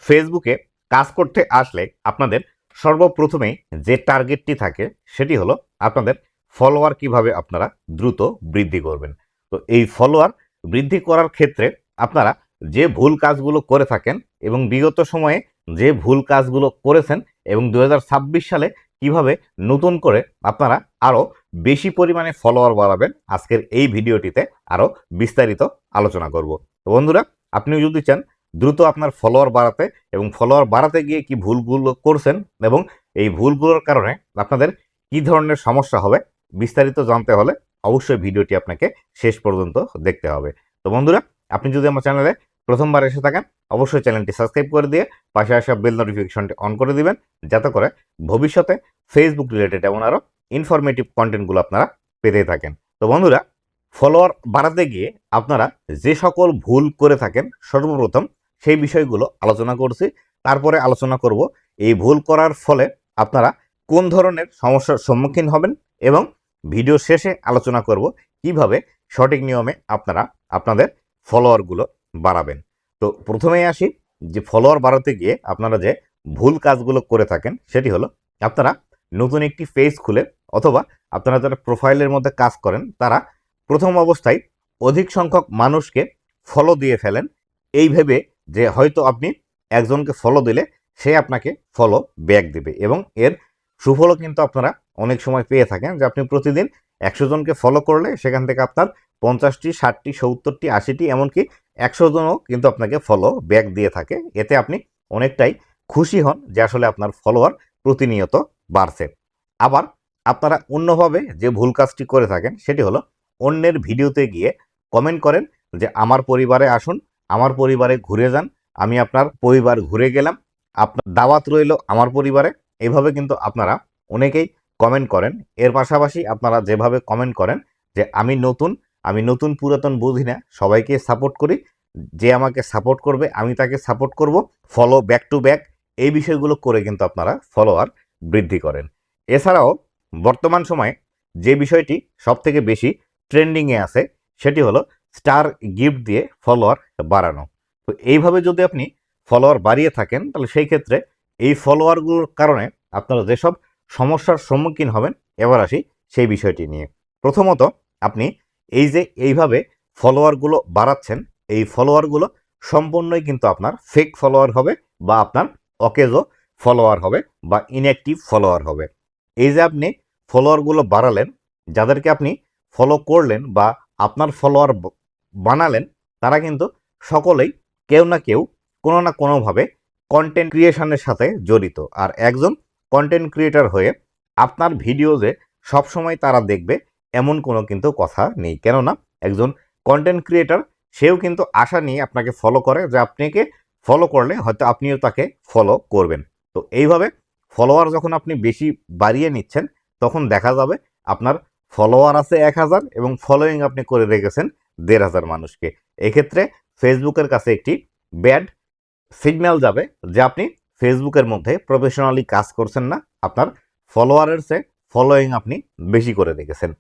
ফেসবুকে কাজ করতে আসলে আপনাদের সর্বপ্রথমেই যে টার্গেটটি থাকে সেটি হলো আপনাদের ফলোয়ার কিভাবে আপনারা দ্রুত বৃদ্ধি করবেন। তো এই ফলোয়ার বৃদ্ধি করার ক্ষেত্রে আপনারা যে ভুল কাজগুলো করে থাকেন এবং বিগত সময়ে যে ভুল কাজগুলো করেছেন এবং 2026 সালে কিভাবে নতুন করে আপনারা আরও বেশি পরিমাণে ফলোয়ার বাড়াবেন, আজকের এই ভিডিওটিতে আরও বিস্তারিত আলোচনা করব। তো বন্ধুরা, আপনি যদি চান দ্রুত আপনার ফলোয়ার বাড়াতে এবং ফলোয়ার বাড়াতে গিয়ে কি ভুলগুলো করছেন এবং এই ভুলগুলোর কারণে আপনাদের কি ধরনের সমস্যা হবে বিস্তারিত জানতে হলে অবশ্যই ভিডিওটি আপনাকে শেষ পর্যন্ত দেখতে হবে। তো বন্ধুরা, আপনি যদি আমার চ্যানেলে প্রথমবার এসে থাকেন অবশ্যই চ্যানেলটি সাবস্ক্রাইব করে দিয়ে পাশে আসা বেল নোটিফিকেশনটি অন করে দিবেন, যাতে করে ভবিষ্যতে ফেসবুক রিলেটেড এমন আরও ইনফরমেটিভ কন্টেন্টগুলো আপনারা পেতে থাকেন। তো বন্ধুরা, ফলোয়ার বাড়াতে গিয়ে আপনারা যে সকল ভুল করে থাকেন সর্বপ্রথম সেই বিষয়গুলো আলোচনা করছি। তারপরে আলোচনা করব এই ভুল করার ফলে আপনারা কোন ধরনের সমস্যার সম্মুখীন হবেন এবং ভিডিও শেষে আলোচনা করব কিভাবে সঠিক নিয়মে আপনারা আপনাদের ফলোয়ারগুলো বাড়াবেন। তো প্রথমেই আসি যে ফলোয়ার বাড়াতে গিয়ে আপনারা যে ভুল কাজগুলো করে থাকেন সেটি হলো আপনারা নতুন একটি পেজ খুলে অথবা আপনারা যারা প্রোফাইলের মধ্যে কাজ করেন তারা প্রথম অবস্থায় অধিক সংখ্যক মানুষকে ফলো দিয়ে ফেলেন এই ভেবে যে হয়তো আপনি একজনকে ফলো দিলে সে আপনাকে ফলো ব্যাক দেবে এবং এর সুফলও কিন্তু আপনারা অনেক সময় পেয়ে থাকেন যে আপনি প্রতিদিন 100 জনকে ফলো করলে সেখান থেকে আপনার 50টি 60টি 70টি 80টি এমনকি 100 জনও কিন্তু আপনাকে ফলো ব্যাক দিয়ে থাকে। এতে আপনি অনেকটাই খুশি হন যে আসলে আপনার ফলোয়ার প্রতিনিয়ত বাড়ছে। আবার আপনারা অন্যভাবে যে ভুল কাজটি করে থাকেন সেটি হলো অন্যের ভিডিওতে গিয়ে কমেন্ট করেন যে আমার পরিবারে আসুন, আমার পরিবারে ঘুরে যান, আমি আপনার পরিবার ঘুরে গেলাম, আপনার দাওয়াত রইল আমার পরিবারে। এইভাবে কিন্তু আপনারা অনেকেই কমেন্ট করেন। এর পাশাপাশি আপনারা যেভাবে কমেন্ট করেন যে আমি নতুন পুরাতন বুঝি না, সবাইকে সাপোর্ট করি, যে আমাকে সাপোর্ট করবে আমি তাকে সাপোর্ট করব, ফলো ব্যাক টু ব্যাক, এই বিষয়গুলো করে কিন্তু আপনারা ফলোয়ার বৃদ্ধি করেন। এছাড়াও বর্তমান সময়ে যে বিষয়টি সবথেকে বেশি ট্রেন্ডিংয়ে আছে সেটি হলো স্টার গিফট দিয়ে ফলোয়ার বাড়ানো। তো এইভাবে যদি আপনি ফলোয়ার বাড়িয়ে থাকেন তাহলে সেই ক্ষেত্রে এই ফলোয়ারগুলোর কারণে আপনারা যেসব সমস্যার সম্মুখীন হবেন, এবার আসি সেই বিষয়টি নিয়ে। প্রথমত আপনি এই যে এইভাবে ফলোয়ারগুলো বাড়াচ্ছেন, এই ফলোয়ারগুলো সম্পূর্ণই কিন্তু আপনার ফেক ফলোয়ার হবে বা আপনার অকেজো ফলোয়ার হবে বা ইনঅ্যাক্টিভ ফলোয়ার হবে। এই যে আপনি ফলোয়ারগুলো বাড়ালেন, যাদেরকে আপনি ফলো করলেন বা আপনার ফলোয়ার বানালেন, তারা কিন্তু সকলেই কেউ না কেউ কোনো না কোনোভাবে কন্টেন্ট ক্রিয়েশনের সাথে জড়িত। আর একজন কন্টেন্ট ক্রিয়েটর হয়ে আপনার ভিডিও যে সবসময় তারা দেখবে এমন কোনো কিন্তু কথা নেই। কেননা একজন কন্টেন্ট ক্রিয়েটর সেও কিন্তু আশা নিয়ে আপনাকে ফলো করে যে আপনাকে ফলো করলে হয়তো আপনিও তাকে ফলো করবেন। তো এইভাবে ফলোয়ার যখন আপনি বেশি বাড়িয়ে নিচ্ছেন তখন দেখা যাবে আপনার ফলোয়ার আছে 1000 এবং ফলোয়িং আপনি করে রেখেছেন 1500 মানুষকে। এক্ষেত্রে ফেসবুকের কাছে একটি ব্যাড সিগন্যাল যাবে যে আপনি ফেসবুকের মধ্যে প্রফেশনালি কাজ করছেন না, আপনার ফলোয়ারের চেয়ে ফলোয়িং আপনি বেশি করে রেখেছেন।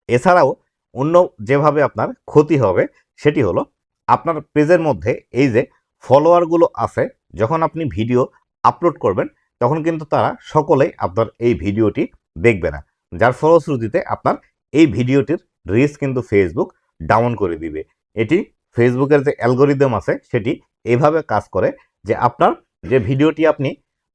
এছাড়াও অন্য যেভাবে আপনার ক্ষতি হবে সেটি হলো আপনার পেজের মধ্যে এই যে ফলোয়ারগুলো আছে, যখন আপনি ভিডিও আপলোড করবেন তখন কিন্তু তারা সকলেই আপনার এই ভিডিওটি দেখবে না, যার ফলশ্রুতিতে আপনার এই ভিডিওটির রিচ কিন্তু ফেসবুক ডাউন করে দিবে। এটি ফেসবুকের যে অ্যালগোরিদম আছে সেটি এইভাবে কাজ করে যে আপনার যে ভিডিওটি আপনি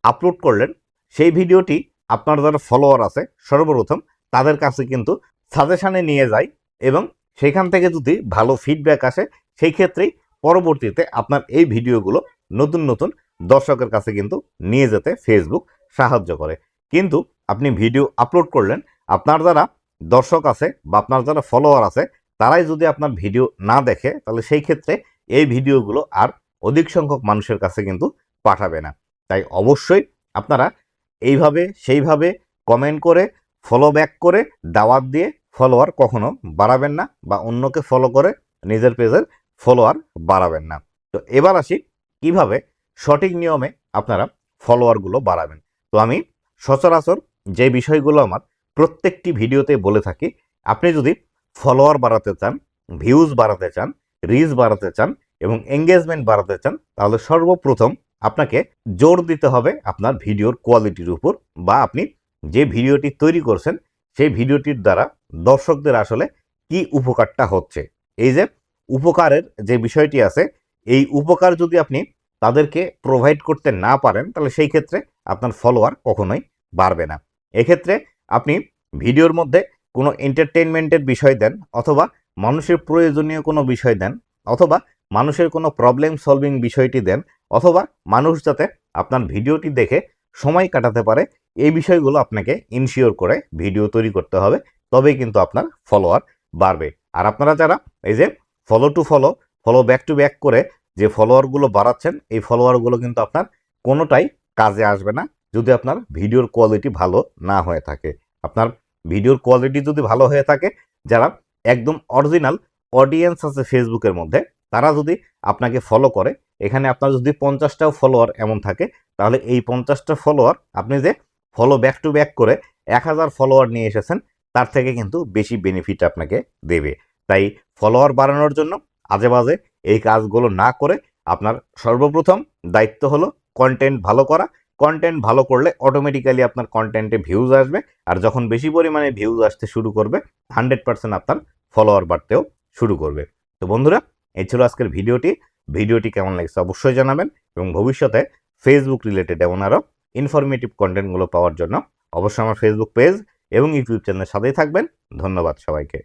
আপলোড করলেন সেই ভিডিওটি আপনার যারা ফলোয়ার আছে সর্বপ্রথম তাদের কাছে কিন্তু সাজেশানে নিয়ে যায় এবং সেখান থেকে যদি ভালো ফিডব্যাক আসে সেই ক্ষেত্রেই পরবর্তীতে আপনার এই ভিডিওগুলো নতুন নতুন দর্শকের কাছে কিন্তু নিয়ে যেতে ফেসবুক সাহায্য করে। কিন্তু আপনি ভিডিও আপলোড করলেন, আপনার যারা দর্শক আছে বা আপনার যারা ফলোয়ার আছে তারাই যদি আপনার ভিডিও না দেখে তাহলে সেই ক্ষেত্রে এই ভিডিওগুলো আর অধিক সংখ্যক মানুষের কাছে কিন্তু পাঠাবে না। তাই অবশ্যই আপনারা এইভাবে সেইভাবে কমেন্ট করে ফলো ব্যাক করে দাওয়াত দিয়ে ফলোয়ার কখনো বাড়াবেন না বা অন্যকে ফলো করে নিজের পেজের ফলোয়ার বাড়াবেন না। তো এবার আসি কিভাবে সঠিক নিয়মে আপনারা ফলোয়ারগুলো বাড়াবেন। তো আমি সচরাচর যে বিষয়গুলো আমার প্রত্যেকটি ভিডিওতে বলে থাকি, আপনি যদি ফলোয়ার বাড়াতে চান, ভিউজ বাড়াতে চান, রিচ বাড়াতে চান এবং এঙ্গেজমেন্ট বাড়াতে চান তাহলে সর্বপ্রথম আপনাকে জোর দিতে হবে আপনার ভিডিওর কোয়ালিটির উপর, বা আপনি যে ভিডিওটি তৈরি করছেন সেই ভিডিওটির দ্বারা দর্শকদের আসলে কি উপকারটা হচ্ছে। এই যে উপকারের যে বিষয়টি আছে, এই উপকার যদি আপনি তাদেরকে প্রোভাইড করতে না পারেন তাহলে সেই ক্ষেত্রে আপনার ফলোয়ার কখনোই বাড়বে না। এক্ষেত্রে আপনি ভিডিওর মধ্যে কোনো এন্টারটেইনমেন্টের বিষয় দেন, অথবা মানুষের প্রয়োজনীয় কোনো বিষয় দেন, অথবা মানুষের কোনো প্রবলেম সলভিং বিষয়টি দেন, অথবা মানুষ যাতে আপনার ভিডিওটি দেখে সময় কাটাতে পারে, এই বিষয়গুলো আপনাকে ইনশিওর করে ভিডিও তৈরি করতে হবে, তবেই কিন্তু আপনার ফলোয়ার বাড়বে। আর আপনারা যারা এই যে follow to follow, follow back to back করে যে ফলোয়ারগুলো বাড়াচ্ছেন, এই ফলোয়ারগুলো কিন্তু আপনার কোনোটাই কাজে আসবে না যদি আপনার ভিডিওর কোয়ালিটি ভালো না হয়ে থাকে। আপনার ভিডিওর কোয়ালিটি যদি ভালো হয়ে থাকে, যারা একদম অরিজিনাল অডিয়েন্স আছে ফেসবুকের মধ্যে, তারা যদি আপনাকে ফলো করে, এখানে আপনার যদি 50টাও ফলোয়ার এমন থাকে, তাহলে এই 50টা ফলোয়ার আপনি যে ফলো ব্যাক টু ব্যাক করে 1000 ফলোয়ার নিয়ে এসেছেন, তার থেকে কিন্তু বেশি বেনিফিট আপনাকে দেবে। তাই ফলোয়ার বাড়ানোর জন্য আজে বাজে এই কাজগুলো না করে আপনার সর্বপ্রথম দায়িত্ব হলো কন্টেন্ট ভালো করা। কন্টেন্ট ভালো করলে অটোমেটিক্যালি আপনার কন্টেন্টে ভিউজ আসবে, আর যখন বেশি পরিমাণে ভিউজ আসতে শুরু করবে 100% আপনার ফলোয়ার বাড়তেও শুরু করবে। তো বন্ধুরা, এই ছিল আজকের ভিডিওটি কেমন লাগছে অবশ্যই জানাবেন, এবং ভবিষ্যতে ফেসবুক রিলেটেড এমন আরও ইনফরমেটিভ কন্টেন্টগুলো পাওয়ার জন্য অবশ্যই আমার ফেসবুক পেজ এবং ইউটিউব চ্যানেলের সাথেই থাকবেন। ধন্যবাদ সবাইকে।